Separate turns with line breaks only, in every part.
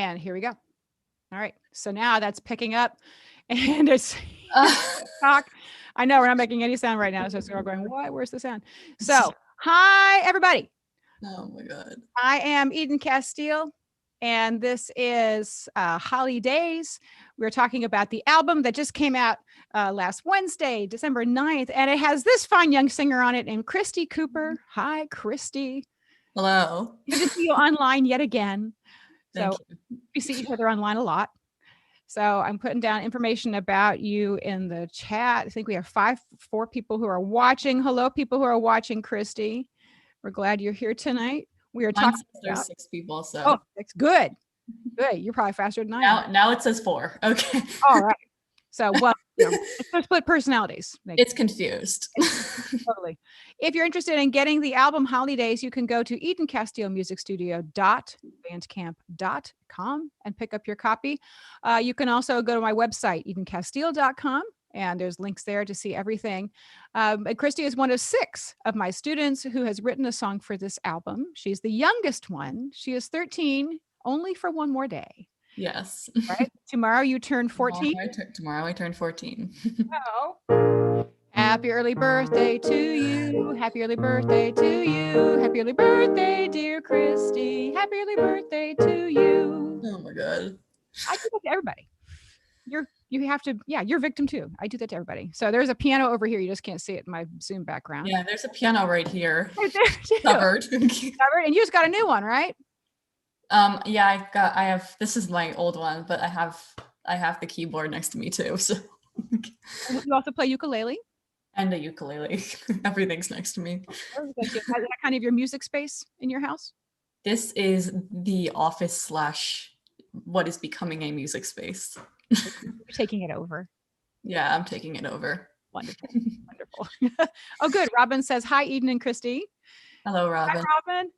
And here we go. All right. So now that's picking up and it's talk. I know we're not making any sound right now. So it's going, what? Where's the sound? So hi, everybody.
Oh my God.
I am Eden Casteel, and this is Holidays. We're talking about the album that just came out last Wednesday, December 9th, and it has this fine young singer on it named Christy Cooper. Hi, Christy.
Hello.
Good to see you online yet again.
Thank
So
you.
we see each other online a lot. So I'm putting down information about you in the chat. I think we have four people who are watching. Hello, people who are watching, Christy. We're glad you're here tonight. We are talking
There's
about
6 people, so.
Oh, that's good. Good. You're probably faster than I am.
Now it says 4. Okay.
All right. So, well, it's split personalities.
It's confused.
Totally. If you're interested in getting the album Holidays, you can go to Eden Casteel Music Studio.bandcamp.com and pick up your copy. You can also go to my website, edencasteel.com, and there's links there to see everything. And Christy is one of 6 of my students who has written a song for this album. She's the youngest one. She is 13, only for one more day.
Yes.
Right? Tomorrow you turn 14.
Tomorrow I turn 14.
Oh. Happy early birthday to you. Happy early birthday to you. Happy early birthday, dear Christy. Happy early birthday to you.
Oh my God.
I do that to everybody. You have to, you're a victim too. I do that to everybody. So there's a piano over here. You just can't see it in my Zoom background.
Yeah, there's a piano right here.
Right there too.
Covered.
And you just got a new one, right?
Yeah, I have, this is my old one, but I have the keyboard next to me too. So
you also play ukulele?
And a ukulele. Everything's next to me.
Is that kind of your music space in your house?
This is the office / what is becoming a music space.
You're taking it over.
Yeah, I'm taking it over.
Wonderful. Wonderful. Oh, good. Robin says, hi, Eden and Christy.
Hello, Robin.
Hi, Robin.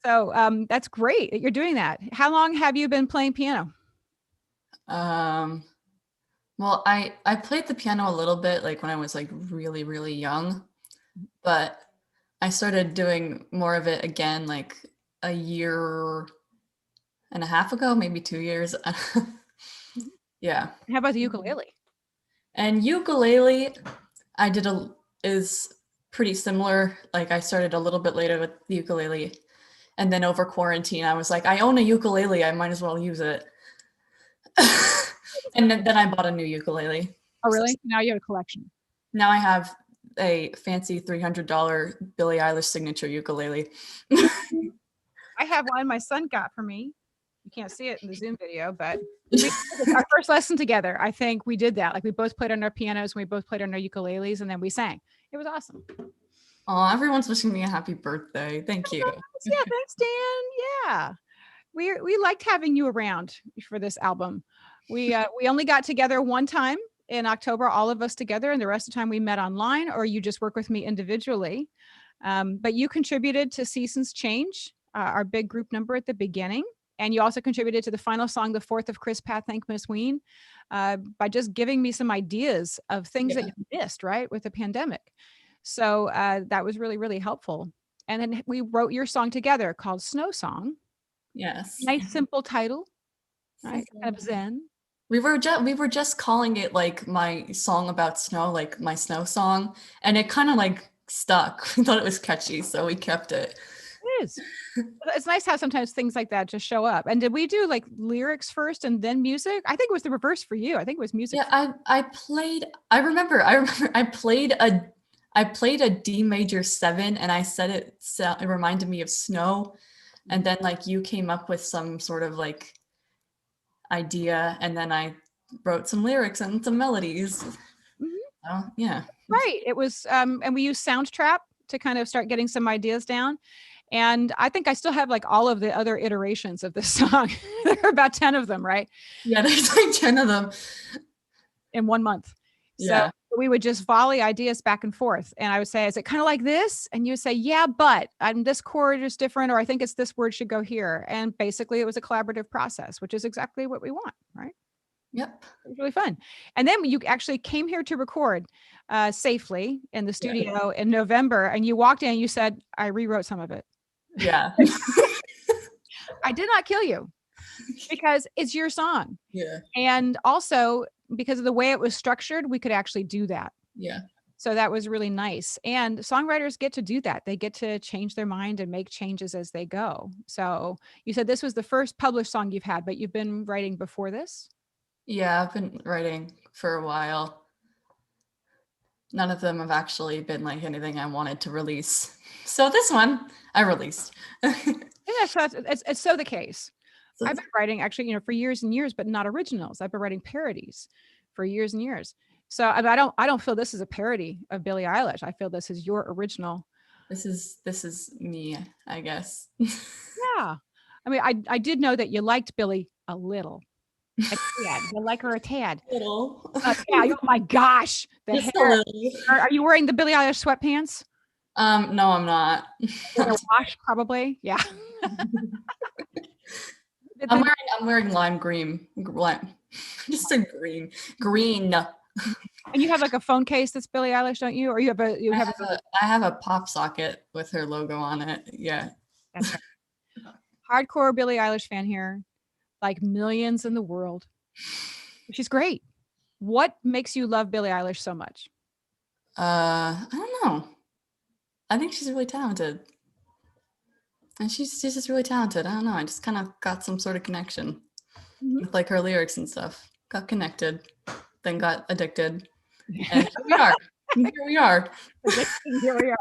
So that's great that you're doing that. How long have you been playing piano?
Well, I played the piano a little bit, like when I was like really, really young, but I started doing more of it again, like a year and a half ago, maybe 2 years. Yeah.
How about the ukulele?
And ukulele, is pretty similar. Like I started a little bit later with the ukulele, and then over quarantine, I was like, I own a ukulele, I might as well use it. And then I bought a new ukulele.
Oh, really? Now you have a collection.
Now I have a fancy $300 Billie Eilish signature ukulele.
I have one my son got for me. You can't see it in the Zoom video, but our first lesson together, I think we did that. Like we both played on our pianos and we both played on our ukuleles, and then we sang. It was awesome.
Oh, everyone's wishing me a happy birthday. Thank you.
Yeah, thanks, Dan. Yeah. We liked having you around for this album. We only got together one time in October, all of us together, and the rest of the time we met online, or you just work with me individually. But you contributed to Seasons Change, our big group number at the beginning. And you also contributed to the final song, The 4th of Chris Pat Thank Miss Ween, by just giving me some ideas of things that you missed, right, with the pandemic. So that was really, really helpful. And then we wrote your song together called Snow Song.
Yes.
Nice, simple title, right? Kind of zen.
We were just calling it like my song about snow, like my snow song, and it kind of like stuck. We thought it was catchy, so we kept it.
It is. It's nice how sometimes things like that just show up. And did we do like lyrics first and then music? I think it was the reverse for you. I think it was music.
Yeah, I remember I played a D major 7, and I said it reminded me of snow, and then like you came up with some sort of like idea, and then I wrote some lyrics and some melodies. Mm-hmm. Yeah.
Right. It was and we used Soundtrap to kind of start getting some ideas down. And I think I still have like all of the other iterations of this song. There are about 10 of them, right?
Yeah, there's like 10 of them.
In 1 month.
Yeah.
So we would just volley ideas back and forth. And I would say, is it kind of like this? And you would say, yeah, but this chord is different, or I think it's this word should go here. And basically it was a collaborative process, which is exactly what we want, right?
Yep.
It was really fun. And then you actually came here to record safely in the studio in November, and you walked in and you said, I rewrote some of it.
Yeah.
I did not kill you. because it's your song.
Yeah.
And also because of the way it was structured, we could actually do that.
Yeah.
So that was really nice. And songwriters get to do that. They get to change their mind and make changes as they go. So you said this was the first published song you've had, but you've been writing before this?
Yeah, I've been writing for a while. None of them have actually been like anything I wanted to release. So this one I released.
Yeah, so it's so the case.
So
I've been writing actually, for years and years, but not originals. I've been writing parodies for years and years. So I don't feel this is a parody of Billie Eilish. I feel this is your original.
this is me, I guess.
Yeah. I mean, I did know that you liked Billie a little. A tad. You like her a tad.
Little.
Yeah. Oh my gosh. The
Just a
hair.
little.
Are you wearing the Billie Eilish sweatpants?
No, I'm not.
They're washed, probably. Yeah.
I'm wearing lime green. Just a green.
And you have like a phone case that's Billie Eilish, don't you? Or you have
I have a pop socket with her logo on it. Yeah.
That's right. Hardcore Billie Eilish fan here, like millions in the world. She's great. What makes you love Billie Eilish so much?
I don't know. I think she's really talented. And she's just really talented. I don't know. I just kind of got some sort of connection with like her lyrics and stuff. Got connected, then got addicted. And here we are. Here we are.
Here we are.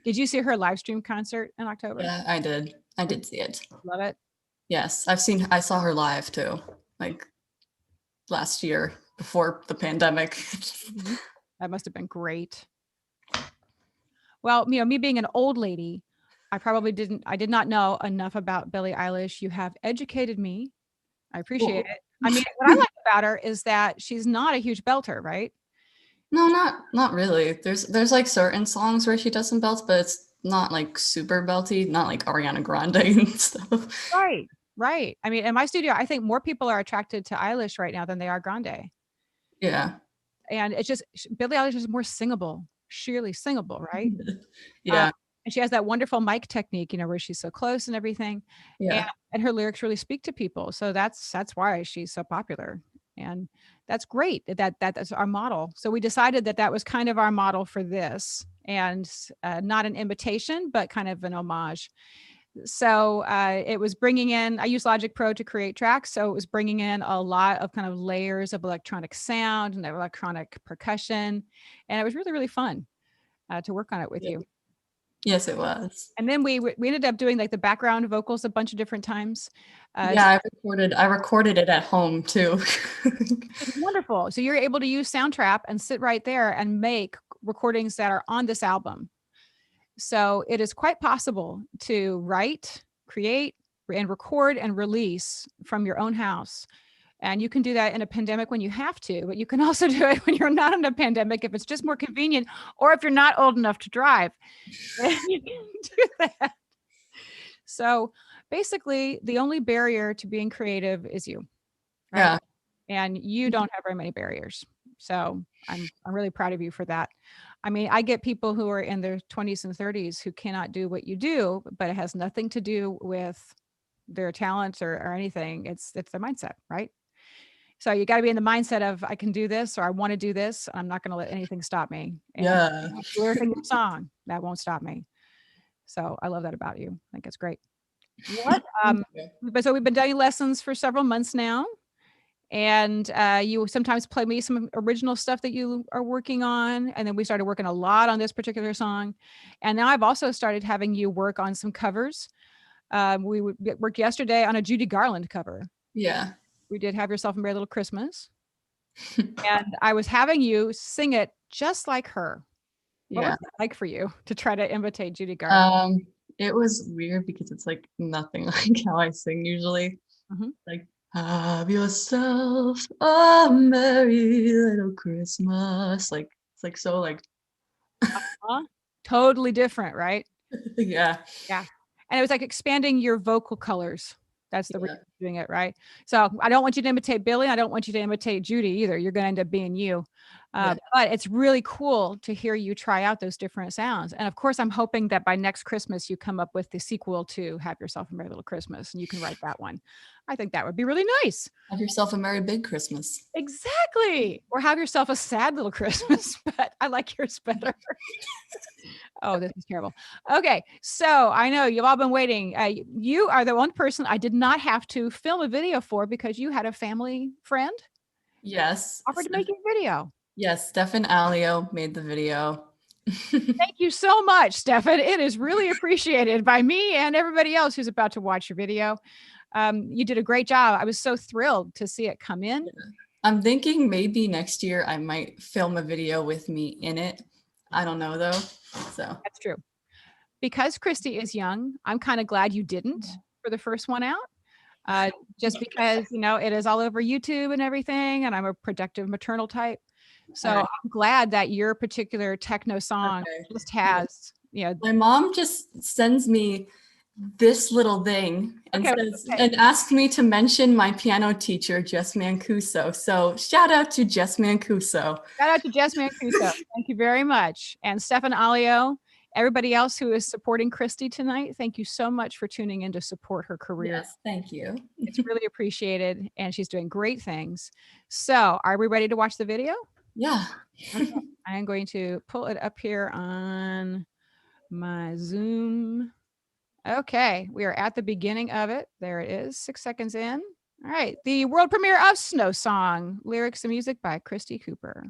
Did you see her live stream concert in October?
Yeah, I did. I did see it.
Love it.
Yes, I saw her live too, like last year before the pandemic.
That must have been great. Well, me being an old lady, I did not know enough about Billie Eilish. You have educated me. I appreciate it. I mean, what I like about her is that she's not a huge belter, right?
No, not really. There's like certain songs where she does some belts, but it's not like super belty, not like Ariana Grande and stuff.
Right. I mean, in my studio, I think more people are attracted to Eilish right now than they are Grande.
Yeah.
And it's just Billie Eilish is more singable, sheerly singable, right?
Yeah.
And she has that wonderful mic technique, where she's so close and everything.
Yeah.
And her lyrics really speak to people. So that's why she's so popular. And that's great. That's our model. So we decided that was kind of our model for this, and not an imitation, but kind of an homage. So it was bringing in, I use Logic Pro to create tracks. So it was bringing in a lot of kind of layers of electronic sound and electronic percussion. And it was really, really fun to work on it with you.
Yes, it was.
And then we ended up doing like the background vocals a bunch of different times.
Yeah, I recorded it at home too.
It's wonderful. So you're able to use Soundtrap and sit right there and make recordings that are on this album. So it is quite possible to write, create, and record and release from your own house. And you can do that in a pandemic when you have to, but you can also do it when you're not in a pandemic if it's just more convenient, or if you're not old enough to drive. You can do that. So basically, the only barrier to being creative is you. Right?
Yeah.
And you don't have very many barriers. So I'm really proud of you for that. I mean, I get people who are in their 20s and 30s who cannot do what you do, but it has nothing to do with their talents or anything. It's their mindset, right? So you got to be in the mindset of, I can do this, or I want to do this. I'm not going to let anything stop me. And
Yeah.
lyric your song, that won't stop me. So I love that about you. I think it's great. What? But so we've been doing lessons for several months now. And you sometimes play me some original stuff that you are working on. And then we started working a lot on this particular song. And now I've also started having you work on some covers. We worked yesterday on a Judy Garland cover.
Yeah.
We did Have Yourself a Merry Little Christmas. And I was having you sing it just like her. What was it like for you to try to imitate Judy Garland?
It was weird because it's like nothing like how I sing usually. Like, have yourself a merry little Christmas. Like, it's like so like
totally different, right?
Yeah.
And it was like expanding your vocal colors. That's the reason you're doing it, right? So I don't want you to imitate Billie. I don't want you to imitate Judy either. You're going to end up being you.
Yeah.
But it's really cool to hear you try out those different sounds. And of course, I'm hoping that by next Christmas, you come up with the sequel to Have Yourself a Merry Little Christmas and you can write that one. I think that would be really nice.
Have yourself a merry big Christmas.
Exactly. Or have yourself a sad little Christmas, but I like yours better. Oh, this is terrible. Okay. So I know you've all been waiting. You are the one person I did not have to film a video for because you had a family friend
Yes.
offered to make you a video.
Yes, Stefan Aleo made the video.
Thank you so much, Stefan. It is really appreciated by me and everybody else who's about to watch your video. You did a great job. I was so thrilled to see it come in.
Yeah. I'm thinking maybe next year I might film a video with me in it. I don't know though. So
That's true. Because Christy is young, I'm kind of glad you didn't for the first one out. Just because, it is all over YouTube and everything, and I'm a productive maternal type. So
right.
I'm glad that your particular techno song just has,
My mom just sends me this little thing and and asks me to mention my piano teacher, Jess Mancuso. So shout out to Jess Mancuso.
Shout out to Jess Mancuso. Thank you very much. And Stefan Aleo, everybody else who is supporting Christy tonight, thank you so much for tuning in to support her career.
Yes, thank you.
It's really appreciated, and she's doing great things. So are we ready to watch the video?
Yeah.
Okay. I'm going to pull it up here on my Zoom. Okay, we are at the beginning of it. There it is, 6 seconds in. All right, the world premiere of Snow Song, lyrics and music by Christy Cooper.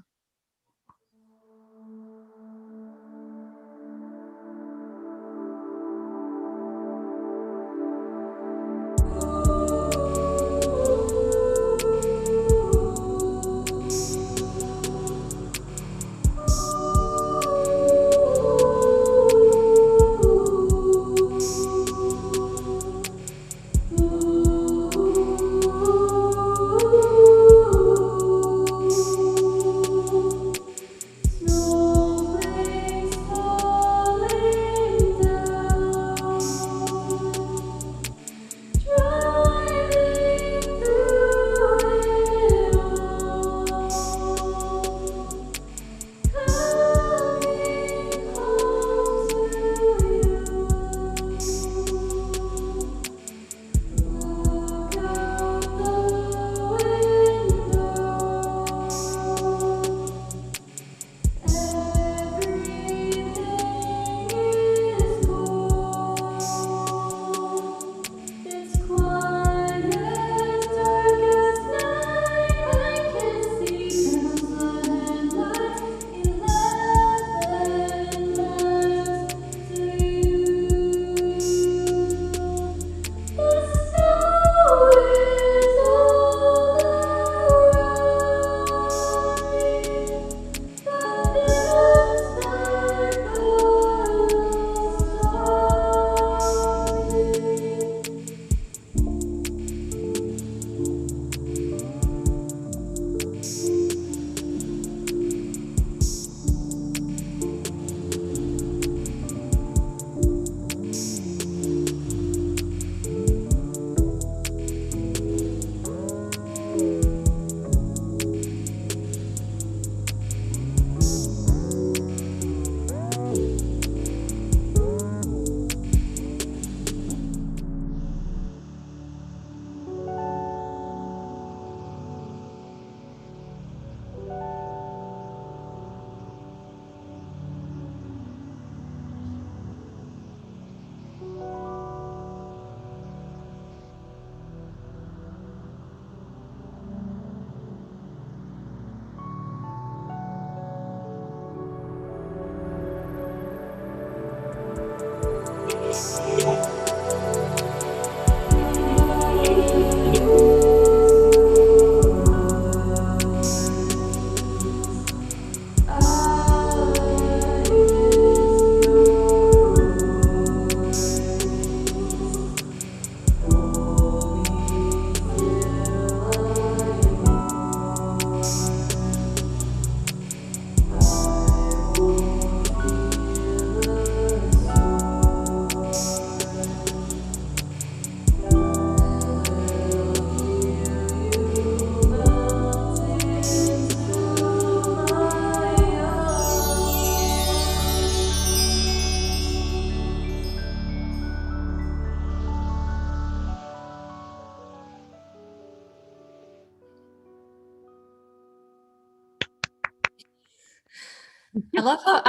I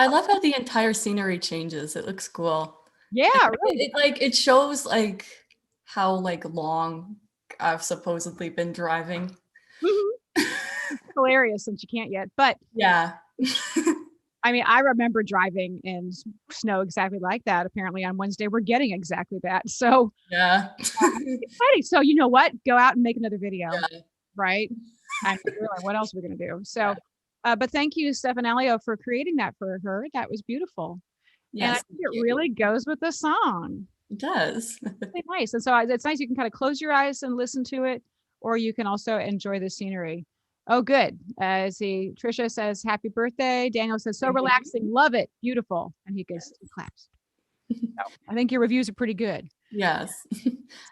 love how the entire scenery changes. It looks cool.
Yeah, really.
It shows like how like long I've supposedly been driving.
Mhm. Hilarious since you can't yet. But
Yeah.
I mean, I remember driving in snow exactly like that. Apparently on Wednesday, we're getting exactly that. So
Yeah.
exciting. So you know what? Go out and make another video,
Yeah.
right? I mean, really, what else are we going to do? So,
Yeah.
but thank you, Stefan Aleo, for creating that for her. That was beautiful. And I
Yes,
think
thank
it
you.
really goes with the song.
It does.
Really nice. And so it's nice you can kind of close your eyes and listen to it, or you can also enjoy the scenery. Oh, good. See, Trisha says, happy birthday. Daniel says, so
Thank you.
relaxing. Love it. Beautiful. And he gives two claps. So I think your reviews are pretty good.
Yes.
So,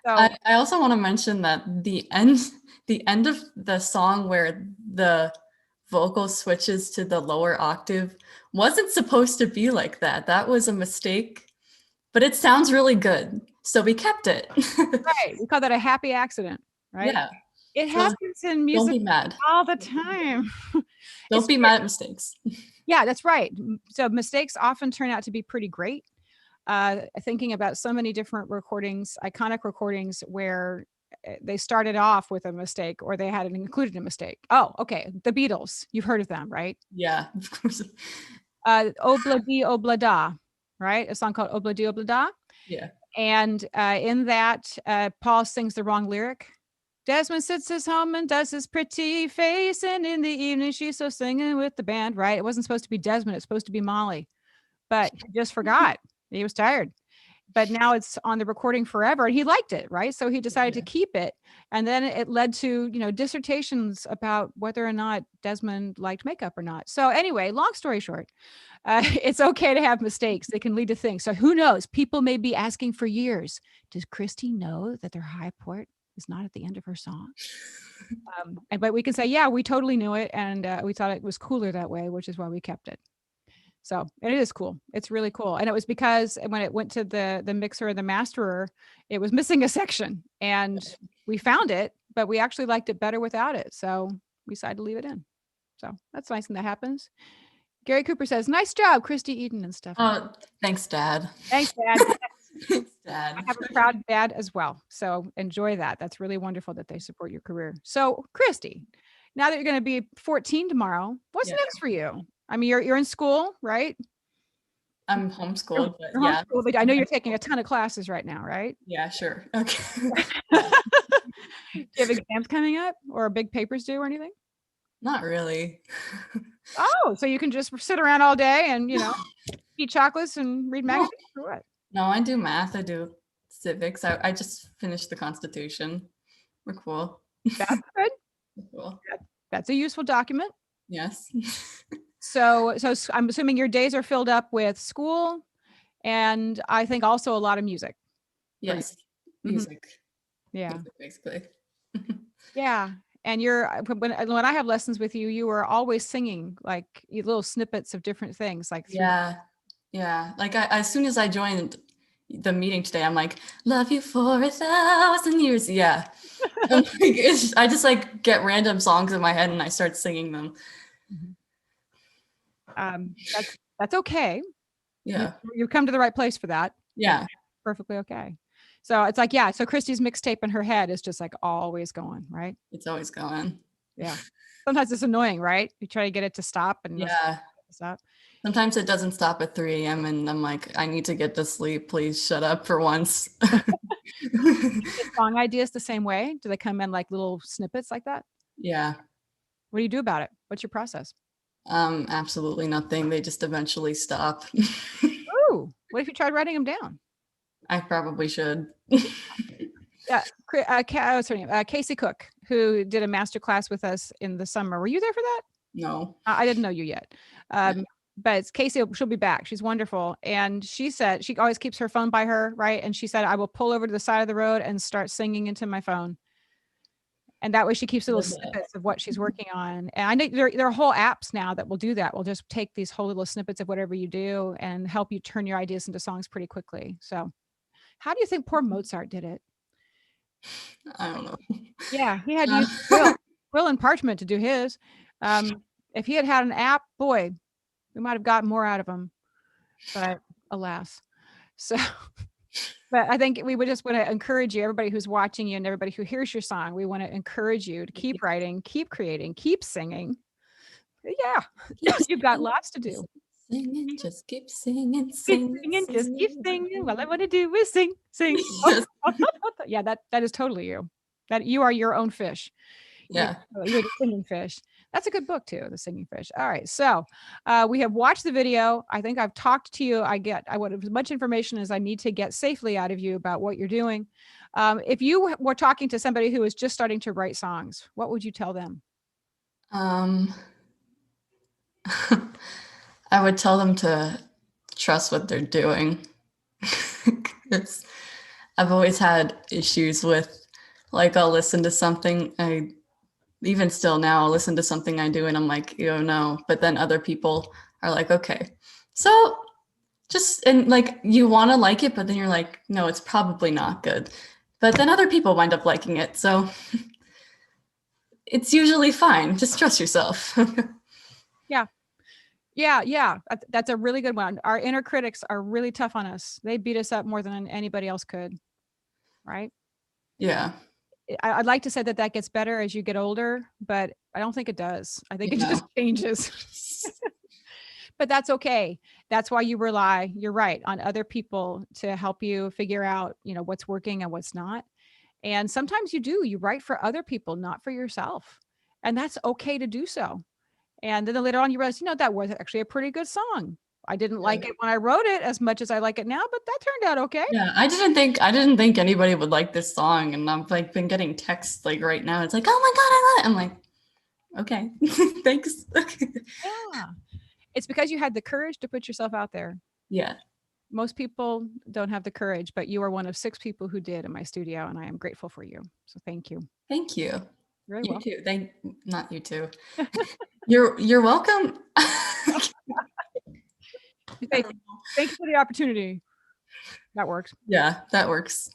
I also want to mention that the end of the song where the vocal switches to the lower octave wasn't supposed to be like that. That was a mistake, but it sounds really good. So we kept it.
right. We call that a happy accident, right?
Yeah.
It
So
happens in
don't
music
be mad.
all the time.
Don't
It's
be mad at mistakes.
yeah, that's right. So mistakes often turn out to be pretty great. Thinking about so many different recordings, iconic recordings where they started off with a mistake or they had included a mistake. Oh, okay. The Beatles. You've heard of them, right?
Yeah, of course.
Obla Di Obla Da, right? A song called Obla Di Obla Da.
Yeah.
And in that, Paul sings the wrong lyric. Desmond sits his home and does his pretty face, and in the evening she's so singing with the band, right? It wasn't supposed to be Desmond, it's supposed to be Molly, but he just forgot. He was tired. But now it's on the recording forever, and he liked it, right? So he decided to
Yeah.
keep it, and then it led to dissertations about whether or not Desmond liked makeup or not. So anyway, long story short, it's okay to have mistakes. They can lead to things. So who knows? People may be asking for years. Does Christy know that their high port is not at the end of her song? But we can say, yeah, we totally knew it, and we thought it was cooler that way, which is why we kept it. So it is cool. It's really cool. And it was because when it went to the mixer and the masterer, it was missing a section, and we found it, but we actually liked it better without it. So we decided to leave it in. So that's nice when that happens. Gary Cooper says, nice job, Christy, Eden, and Stefan.
Oh, thanks, Dad.
Thanks, Dad.
Thanks,
I
Dad.
have a proud dad as well. So enjoy that. That's really wonderful that they support your career. So, Christy, now that you're going to be 14 tomorrow, what's
Yeah.
next for you? I mean, you're in school, right?
I'm homeschooled, but
You're
yeah.
homeschooled. I know you're taking a ton of classes right now, right?
Yeah, sure. Okay.
Do you have exams coming up or big papers due or anything?
Not really.
Oh, so you can just sit around all day and, eat chocolates and read
No,
magazines or what?
no, I do math. I do civics. I just finished the Constitution. We're cool.
That's good.
We're cool.
That's a useful document.
Yes.
So I'm assuming your days are filled up with school and I think also a lot of music.
Yes.
Mhm.
Music.
Yeah.
Music, basically.
Yeah. And when I have lessons with you, you are always singing like little snippets of different things, like through.
Yeah. Yeah. Like as soon as I joined the meeting today, I'm like, love you for 1,000 years. Yeah. I'm like, I just like get random songs in my head and I start singing them.
That's okay.
Yeah.
You've come to the right place for that.
Yeah.
Perfectly okay. So it's like, yeah. So Christy's mixtape in her head is just like always going, right?
It's always going.
Yeah. Sometimes it's annoying, right? You try to get it to stop and
Yeah.
stop.
Sometimes it doesn't stop at 3 a.m. and I'm like, I need to get to sleep. Please shut up for once.
Song ideas the same way? Do they come in like little snippets like that?
Yeah.
What do you do about it? What's your process?
Absolutely nothing. They just eventually stop.
Ooh, what if you tried writing them down?
I probably should.
Yeah, what's her name? Casey Cook, who did a master class with us in the summer. Were you there for that?
No.
I didn't know you yet. But it's Casey, she'll be back. She's wonderful. And she said she always keeps her phone by her, right? And she said, I will pull over to the side of the road and start singing into my phone. And that way she keeps little snippets of what she's working on. And I know there are whole apps now that will do that. Will just take these whole little snippets of whatever you do and help you turn your ideas into songs pretty quickly. So how do you think poor Mozart did it?
I don't know.
Yeah, he had to use quill and parchment to do his. If he had had an app, boy, We might have gotten more out of them, but alas. So, but I think we would just want to encourage you, everybody who's watching you and everybody who hears your song, we want to encourage you to keep writing, keep creating, keep singing. Yeah,
Keep
you've got
singing,
lots to do.
singing, just keep singing,
Keep
singing,
singing, just keep
singing.
singing. All I want to do is sing, sing.
Yes.
Yeah, that is totally you. That you are your own fish.
Yeah.
You're the singing fish. That's a good book too, The Singing Fish. All right. So we have watched the video. I think I've talked to you. I want as much information as I need to get safely out of you about what you're doing. If you were talking to somebody who is just starting to write songs, what would you tell them?
I would tell them to trust what they're doing. I've always had issues with, like, I'll listen to something, even still now, I'll listen to something I do and I'm like, oh no. But then other people are like, okay. So just, and like, you want to like it, but then you're like, no, it's probably not good. But then other people wind up liking it. So it's usually fine. Just trust yourself.
Yeah. That's a really good one. Our inner critics are really tough on us. They beat us up more than anybody else could. Right?
Yeah.
I'd like to say that gets better as you get older, but I don't think it does. I think it just changes. But that's okay. That's why you rely, you're right, on other people to help you figure out, what's working and what's not. And sometimes you write for other people, not for yourself. And that's okay to do so. And then later on you realize, that was actually a pretty good song. I didn't like it when I wrote it as much as I like it now, but that turned out okay.
Yeah, I didn't think anybody would like this song, and I've like been getting texts like right now. It's like, oh my god, I love it. I'm like, okay, thanks.
Yeah, it's because you had the courage to put yourself out there.
Yeah,
most people don't have the courage, but you are one of 6 people who did in my studio, and I am grateful for you. So thank you.
Thank you.
Very
You
well.
too. Not you too. You're welcome.
Thank you for the opportunity. That works.
Yeah, that works.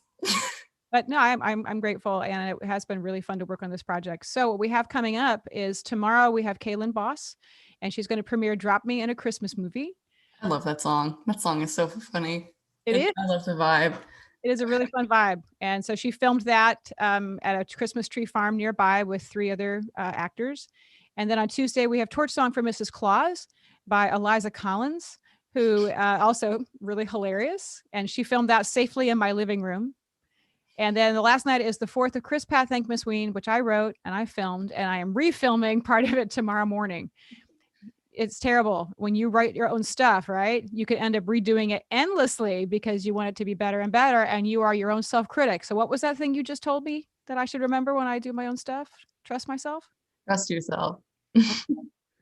But no, I'm grateful, and it has been really fun to work on this project. So what we have coming up is tomorrow we have Kaylin Boss, and she's going to premiere "Drop Me in a Christmas Movie."
I love that song. That song is so funny.
It is.
I love the vibe.
It is a really fun vibe. And so she filmed that at a Christmas tree farm nearby with 3 other actors. And then on Tuesday, we have Torch Song for Mrs. Claus by Eliza Collins, who also really hilarious. And she filmed that safely in my living room. And then the last night is the 4th of Chris Pat Thank Miss Ween, which I wrote and I filmed, and I am refilming part of it tomorrow morning. It's terrible when you write your own stuff, right? You could end up redoing it endlessly because you want it to be better and better, and you are your own self-critic. So what was that thing you just told me that I should remember when I do my own stuff? Trust myself?
Trust yourself.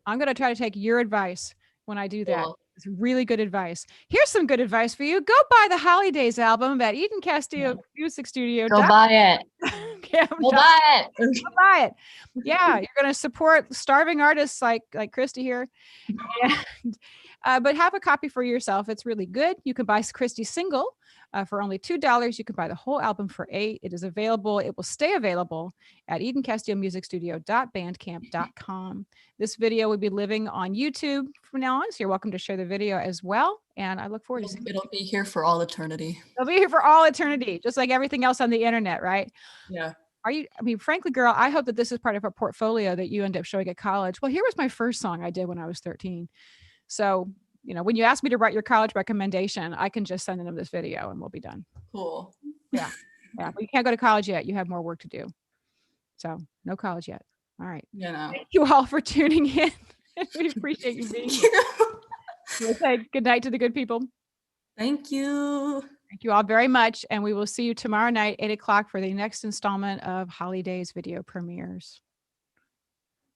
I'm going to try to take your advice when I do that.
Cool.
It's really good advice. Here's some good advice for you. Go buy the Holidays album at Eden Casteel Music Studio.
Go buy it. Go buy it.
Go buy it. Yeah, you're going to support starving artists like Christy here. And, but have a copy for yourself. It's really good. You can buy Christy's single for only $2. You can buy the whole album for $8. It is available. It will stay available at EdenCasteelMusicStudio.bandcamp.com. This video will be living on YouTube from now on, so you're welcome to share the video as well. And I look forward to seeing it.
It'll be here for all eternity.
It'll be here for all eternity, just like everything else on the internet, right?
Yeah.
Frankly, girl, I hope that this is part of a portfolio that you end up showing at college. Well, here was my first song I did when I was 13. So, when you ask me to write your college recommendation, I can just send them this video and we'll be done.
Cool.
Yeah. But you can't go to college yet. You have more work to do. So no college yet. All right. Thank you all for tuning in. We appreciate you being here. We'll say good night to the good people.
Thank you.
Thank you all very much. And we will see you tomorrow night, 8 o'clock, for the next installment of Holidays video premieres.